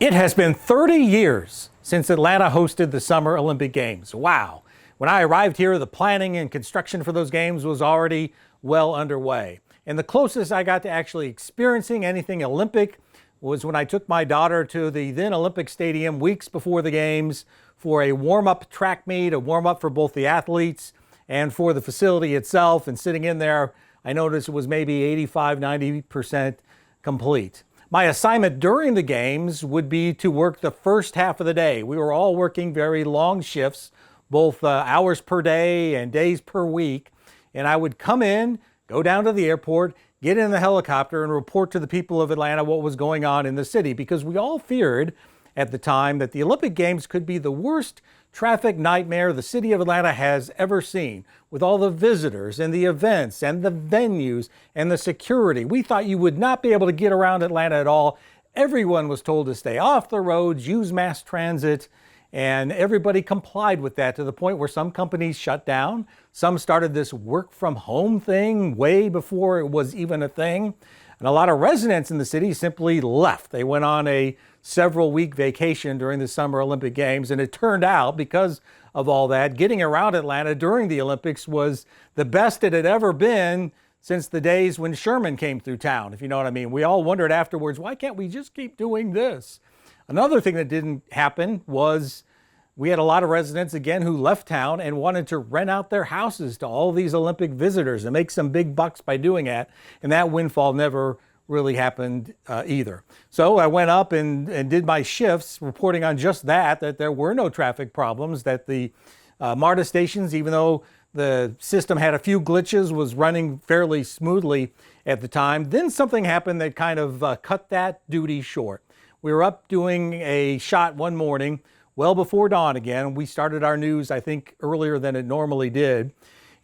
It has been 30 years since Atlanta hosted the Summer Olympic Games. Wow. When I arrived here, the planning and construction for those games was already well underway. And the closest I got to actually experiencing anything Olympic was when I took my daughter to the then Olympic Stadium weeks before the games for a warm-up track meet, a warm-up for both the athletes and for the facility itself. And sitting in there, I noticed it was maybe 85, 90% complete. My assignment during the games would be to work the first half of the day. We were all working very long shifts, both hours per day and days per week. And I would come in, go down to the airport, get in the helicopter and report to the people of Atlanta what was going on in the city, because we all feared at the time that the Olympic Games could be the worst traffic nightmare the city of Atlanta has ever seen, with all the visitors and the events and the venues and the security. We thought you would not be able to get around Atlanta at all. Everyone was told to stay off the roads, use mass transit, and everybody complied with that to the point where some companies shut down. Some started this work from home thing way before it was even a thing. And a lot of residents in the city simply left. They went on a several-week vacation during the Summer Olympic Games, and it turned out, because of all that, getting around Atlanta during the Olympics was the best it had ever been since the days when Sherman came through town, if you know what I mean. We all wondered afterwards, why can't we just keep doing this? Another thing that didn't happen was we had a lot of residents, again, who left town and wanted to rent out their houses to all these Olympic visitors and make some big bucks by doing that. And that windfall never really happened either. So I went up and did my shifts reporting on just that there were no traffic problems, that the MARTA stations, even though the system had a few glitches, was running fairly smoothly at the time. Then something happened that kind of cut that duty short. We were up doing a shot one morning, well before dawn again. We started our news, I think, earlier than it normally did.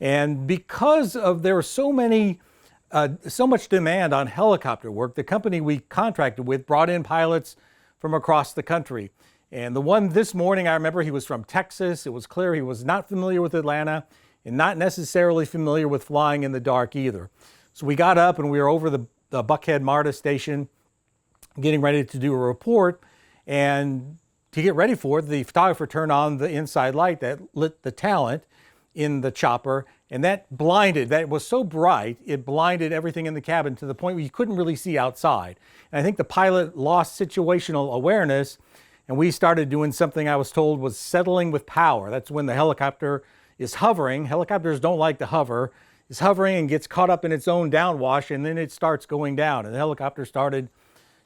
And because of there were so much demand on helicopter work, the company we contracted with brought in pilots from across the country. And the one this morning, I remember he was from Texas. It was clear he was not familiar with Atlanta and not necessarily familiar with flying in the dark either. So we got up and we were over the Buckhead MARTA station getting ready to do a report. And to get ready for it, the photographer turned on the inside light that lit the talent in the chopper, and that was so bright, it blinded everything in the cabin to the point where you couldn't really see outside. And I think the pilot lost situational awareness, and we started doing something I was told was settling with power. That's when the helicopter is hovering. Helicopters don't like to hover. It's hovering and gets caught up in its own downwash, and then it starts going down. And the helicopter started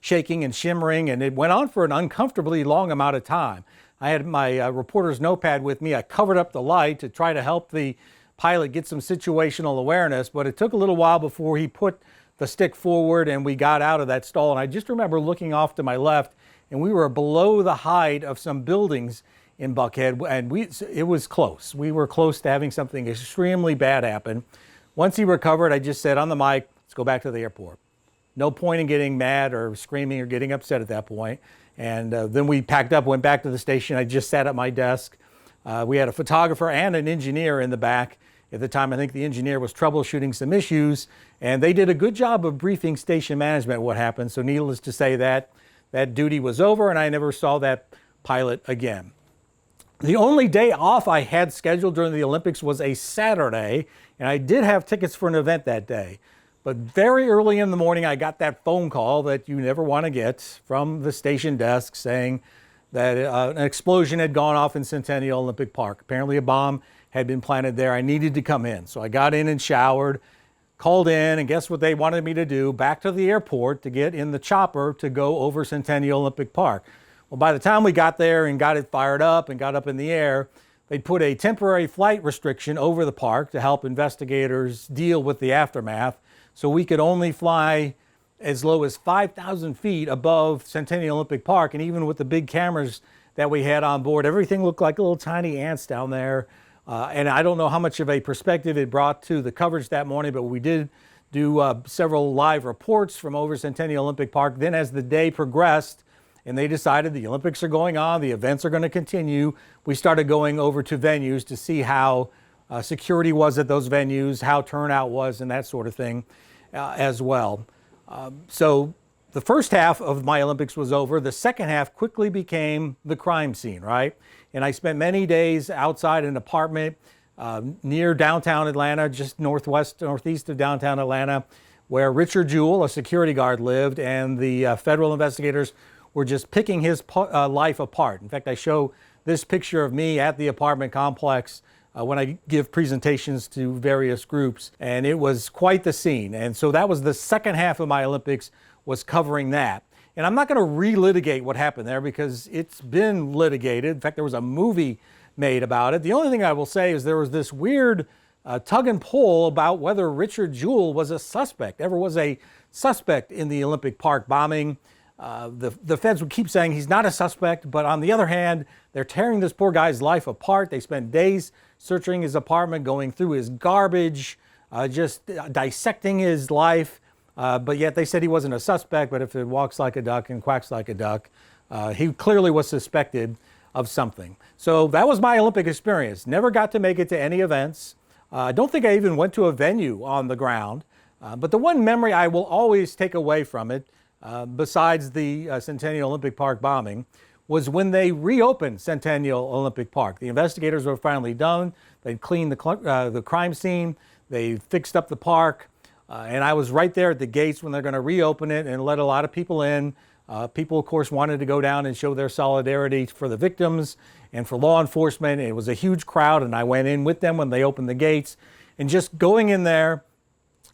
shaking and shimmering, and it went on for an uncomfortably long amount of time. I had my reporter's notepad with me. I covered up the light to try to help the pilot get some situational awareness, but it took a little while before he put the stick forward and we got out of that stall. And I just remember looking off to my left, and we were below the height of some buildings in Buckhead, and it was close. We were close to having something extremely bad happen. Once he recovered, I just said on the mic, let's go back to the airport. No point in getting mad or screaming or getting upset at that point. And then we packed up, went back to the station. I just sat at my desk. We had a photographer and an engineer in the back. At the time, I think the engineer was troubleshooting some issues, and they did a good job of briefing station management what happened. So needless to say, that duty was over, and I never saw that pilot again. The only day off I had scheduled during the Olympics was a Saturday, and I did have tickets for an event that day. But very early in the morning, I got that phone call that you never want to get from the station desk saying that an explosion had gone off in Centennial Olympic Park. Apparently a bomb had been planted there. I needed to come in. So I got in and showered, called in, and guess what they wanted me to do? Back to the airport to get in the chopper to go over Centennial Olympic Park. Well, by the time we got there and got it fired up and got up in the air, they'd put a temporary flight restriction over the park to help investigators deal with the aftermath. So we could only fly as low as 5,000 feet above Centennial Olympic Park. And even with the big cameras that we had on board, everything looked like little tiny ants down there. And I don't know how much of a perspective it brought to the coverage that morning, but we did do several live reports from over Centennial Olympic Park. Then as the day progressed and they decided the Olympics are going on, the events are going to continue, we started going over to venues to see how security was at those venues, how turnout was, and that sort of thing as well. So the first half of my Olympics was over. The second half quickly became the crime scene, right? And I spent many days outside an apartment near downtown Atlanta, just northeast of downtown Atlanta, where Richard Jewell, a security guard, lived, and the federal investigators were just picking his life apart. In fact, I show this picture of me at the apartment complex when I give presentations to various groups, and it was quite the scene. And so that was the second half of my Olympics, was covering that. And I'm not going to relitigate what happened there because it's been litigated. In fact, there was a movie made about it. The only thing I will say is there was this weird tug and pull about whether Richard Jewell was a suspect, ever was a suspect in the Olympic Park bombing. The feds would keep saying he's not a suspect, but on the other hand, they're tearing this poor guy's life apart. They spent days searching his apartment, going through his garbage, just dissecting his life. But yet they said he wasn't a suspect, but if it walks like a duck and quacks like a duck, he clearly was suspected of something. So that was my Olympic experience. Never got to make it to any events. I don't think I even went to a venue on the ground. But the one memory I will always take away from it, besides the Centennial Olympic Park bombing, was when they reopened Centennial Olympic Park. The investigators were finally done. They'd cleaned the crime scene. They fixed up the park. And I was right there at the gates when they're going to reopen it and let a lot of people in. People, of course, wanted to go down and show their solidarity for the victims and for law enforcement. It was a huge crowd, and I went in with them when they opened the gates. And just going in there,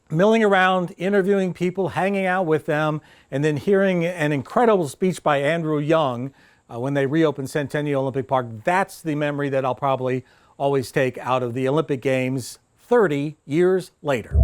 milling around, interviewing people, hanging out with them, and then hearing an incredible speech by Andrew Young when they reopened Centennial Olympic Park. That's the memory that I'll probably always take out of the Olympic Games 30 years later.